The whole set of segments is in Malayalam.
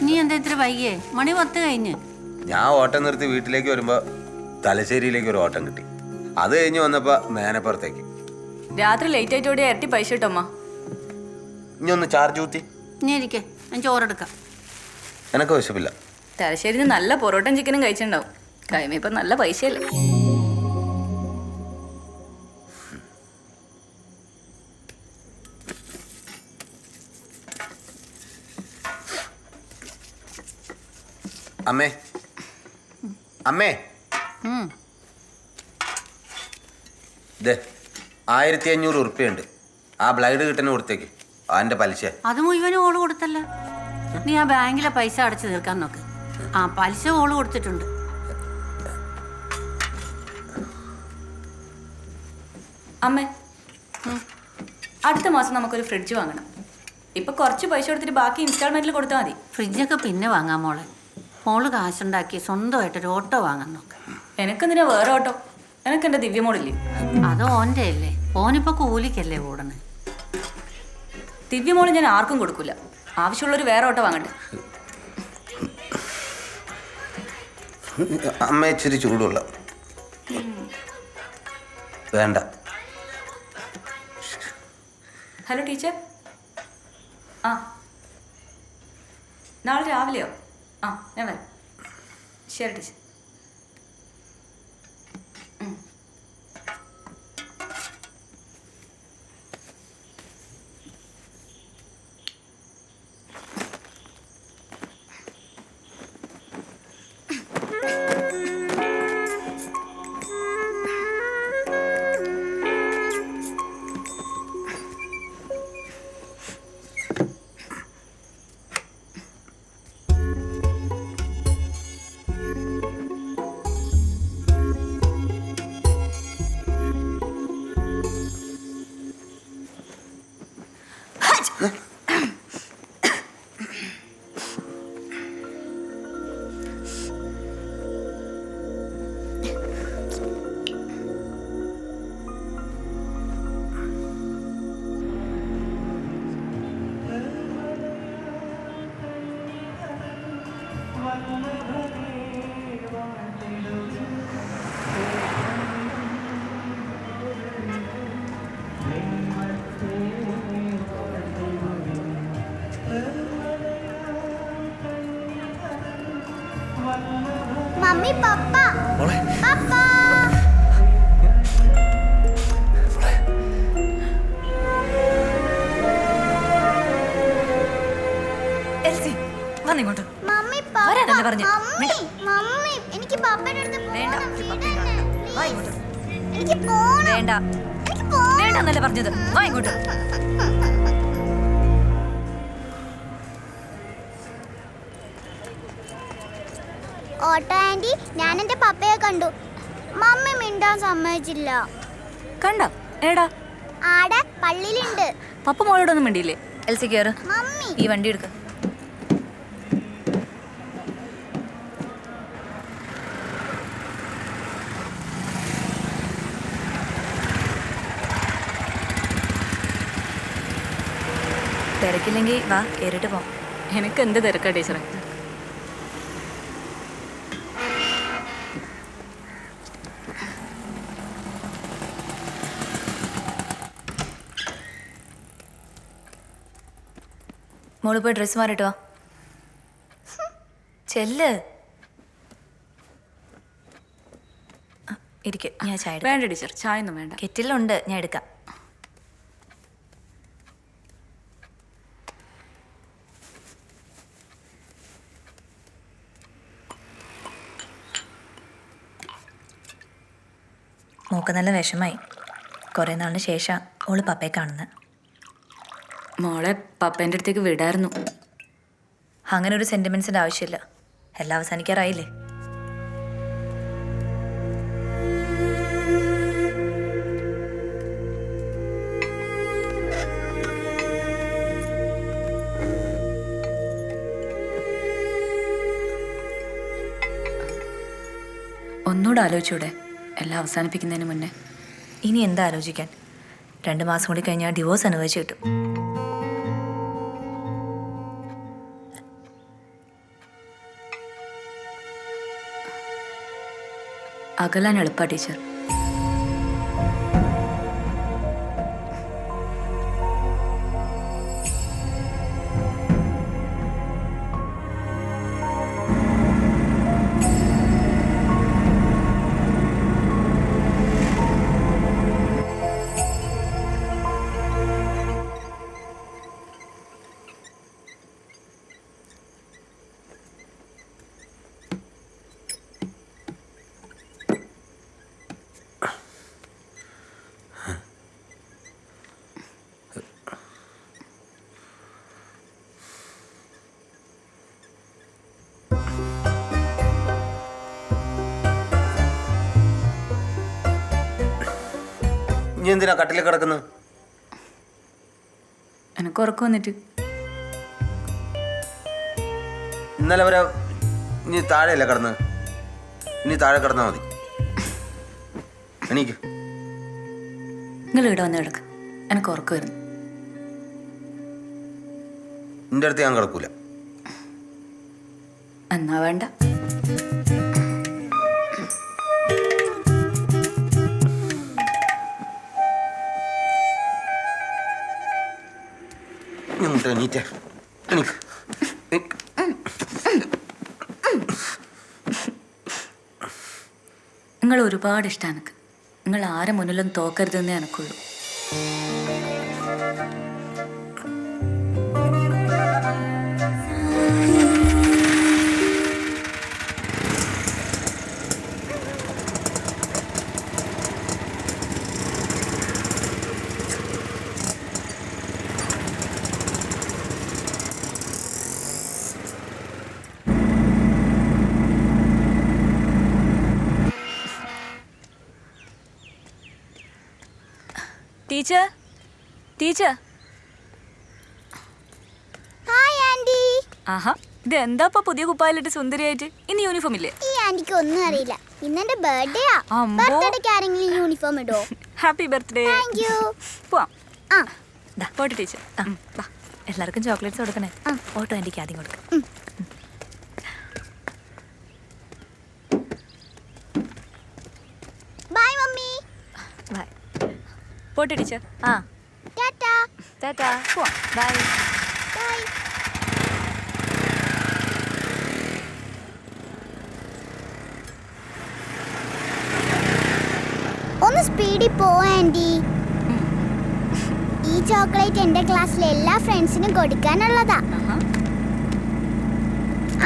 നീ എന്താ ഇത്ര വൈകിയേ? മണി 10 കഴിഞ്ഞ്. ഞാൻ ഓട്ടം നിർത്തി വീട്ടിലേക്ക് വരുമ്പോ തലശ്ശേരിയിലേക്ക് ഒരു ഓട്ടം കിട്ടി. അത് കഴിഞ്ഞ് വന്നപ്പോ മേനപ്പുറത്തേക്ക്. രാത്രി ലേറ്റ് ആയിട്ട് ഓടിയ ഇരട്ടി പൈസ കിട്ടമ്മ. ഇനി ഒന്ന് ചാർജ് ഊത്തി. നീ ഇരിക്കേ, ഞാൻ ചോറെടുക്കാം. എനക്ക് വിശപ്പില്ല. തലശ്ശേരിന്ന് നല്ല പൊറോട്ടയും ചിക്കനും കഴിച്ചിട്ടുണ്ടാവും. കൈമ ഇപ്പൊ നല്ല പൈസയല്ലേ. അമ്മേ അമ്മേ, 1500 ഉറുപ്പ്യുണ്ട്. ആ ബ്ലൈഡ് കിട്ടുന്ന കൊടുത്തേക്ക്. അതിന്റെ പലിശ അത് മുഴുവനും ഓള് കൊടുത്തല്ല. നീ ആ ബാങ്കിലെ പൈസ അടച്ചു തീർക്കാൻ നോക്ക്. ആ പലിശ ഓള് കൊടുത്തിട്ടുണ്ട്. അമ്മേ, അടുത്ത മാസം നമുക്കൊരു ഫ്രിഡ്ജ് വാങ്ങണം. ഇപ്പൊ കുറച്ച് പൈസ കൊടുത്തിട്ട് ബാക്കി ഇൻസ്റ്റാൾമെന്റിൽ കൊടുത്താൽ മതി. ഫ്രിഡ്ജൊക്കെ പിന്നെ വാങ്ങാം മോളെ. മോള് കാശുണ്ടാക്കി സ്വന്തമായിട്ടൊരു ഓട്ടോ വാങ്ങാൻ നോക്ക്. എനക്കെന്തിനാ വേറെ ഓട്ടോ? എനക്ക് എന്റെ ദിവ്യമോളില്ലേ. അത് ഓൻ്റെ അല്ലേ. ഓനിപ്പോ കൂലിക്കല്ലേ ഓടണേ. ദിവ്യമോള് ഞാൻ ആർക്കും കൊടുക്കൂല. ആവശ്യമുള്ളൊരു വേറെ ഓട്ടോ വാങ്ങട്ടെ. അമ്മ ഇച്ചിരി ചൂടുള്ള വേണ്ട. Hello teacher. ആ, നാളെ രാവിലെയോ? ആ, ഞാൻ വരാം. ശരി ടീച്ചർ. മമ്മി പപ്പ പപ്പ എൽസി വന്നിങ്ങോട്ട്. മമ്മി വരാനല്ലേ പറഞ്ഞു? മമ്മി മമ്മി എനിക്ക് പപ്പയുടെ അടുത്ത് വേണ്ട. വാ ഇങ്ങോട്ട്. എനിക്ക് പോണം. വേണ്ട എനിക്ക് പോണം. വേണ്ടെന്നല്ലേ പറഞ്ഞത്. വാ ഇങ്ങോട്ട്. ഓട്ടോ ആന്റി, ഞാൻ എന്റെ പപ്പയെ കണ്ടു. മമ്മി മിണ്ടാൻ സമ്മതിച്ചില്ല. കണ്ടോ? ഏടാ? ആടെ പള്ളിയിലുണ്ട്. പപ്പ മോളോടൊന്നും മിണ്ടിയില്ലേ? എൽസി കേറ്. മമ്മി ഈ വണ്ടി എടുക്ക. തിരക്കില്ലെങ്കിൽ വാ, കേറിട്ട് പോ. എനിക്ക് എന്ത് തിരക്കാ ടീച്ചറെ. മോള് പോയി ഡ്രസ്സ് മാറിട്ടോ. ചെല്ല്. ഇരിക്കെ, ഞാൻ ചായ എടുക്കാം. വേണ്ട ടീച്ചർ, ചായ ഒന്നും വേണ്ട. കെറ്റിലുണ്ട്, ഞാൻ എടുക്കാം. മോക്ക് നല്ല വിഷമായി. കുറേ നാളിന് ശേഷം ഓള് പപ്പയെ കാണുന്നത്. മോളെ പപ്പേൻ്റെ അടുത്തേക്ക് വിടായിരുന്നു. അങ്ങനെ ഒരു സെൻറ്റിമെൻസിൻ്റെ ആവശ്യമില്ല. എല്ലാം അവസാനിക്കാറായില്ലേ. ഒന്നുകൂടെ ആലോചിച്ചൂടെ എല്ലാം അവസാനിപ്പിക്കുന്നതിന് മുന്നേ? ഇനി എന്താ ആലോചിക്കാൻ? 2 മാസം കൂടി കഴിഞ്ഞാൽ ഡിവോഴ്സ് അനുവദിച്ചു കിട്ടും. അകലാൻ എളുപ്പാ ടീച്ചർ. നീ എന്തിനാ കട്ടിലേക്ക് കിടക്കുന്നത്? എനക്ക് ഉറക്കം വന്നിട്ട്. ഇന്നലെ വരെ നീ താഴെയല്ലേ കിടന്ന്, ഇനി താഴെ കിടന്നാൽ മതി. എണീക്ക്. നിങ്ങൾ ഇവിടെ വന്ന് കിടക്ക്, എനക്ക് ഉറക്കം വരുന്നു. നിന്റെ അടുത്ത് ഞാൻ കിടക്കൂല. എന്നാ വേണ്ട. എണീറ്റേ, എണീക്ക്. നിങ്ങൾ ഒരുപാട് ഇഷ്ടമാണ് എനിക്ക്. നിങ്ങൾ ആരെ മുന്നിലും തോക്കരുതെന്നേ എനക്കുള്ളൂ. Teacher, teacher. Hi aunty. ആഹാ, ഇത് എന്താ പുതിയ കുപ്പായിലിട്ട് സുന്ദരിയായിട്ട്? ഇന്ന് യൂണിഫോം ഇല്ലേ? ഈ ആന്റിക്ക് ഒന്നും അറിയില്ല. ഇന്നെന്റെ ബർത്ത്ഡേ ആ. അമ്പോ. ബർത്ത്ഡേക്ക് ആരെങ്കിലും യൂണിഫോം ഇടോ? Happy birthday. Thank you. പോവാം. ആ പോട്ടെ ടീച്ചർ. എല്ലാവർക്കും ചോക്ലേറ്റ്സ് കൊടുക്കണേ. ഓട്ടോ ആൻറ്റിക്ക് ആദ്യം കൊടുക്കാം. Bye mummy. ബൈ. പോട്ടെ ടീച്ചർ. ടാറ്റാ. ടാറ്റാ. പോവാം. ബൈ. ബൈ. ഒന്ന് സ്പീഡിൽ പോ ആന്റി. ഈ ചോക്ലേറ്റ് എന്റെ ക്ലാസ്സിലെ എല്ലാ ഫ്രണ്ട്സിനും കൊടുക്കാനുള്ളതാ.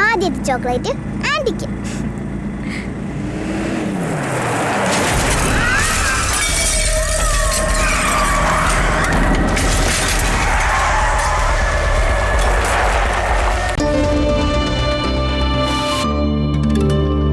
ആദ്യത്തെ ചോക്ലേറ്റ് ആന്റിക്ക്.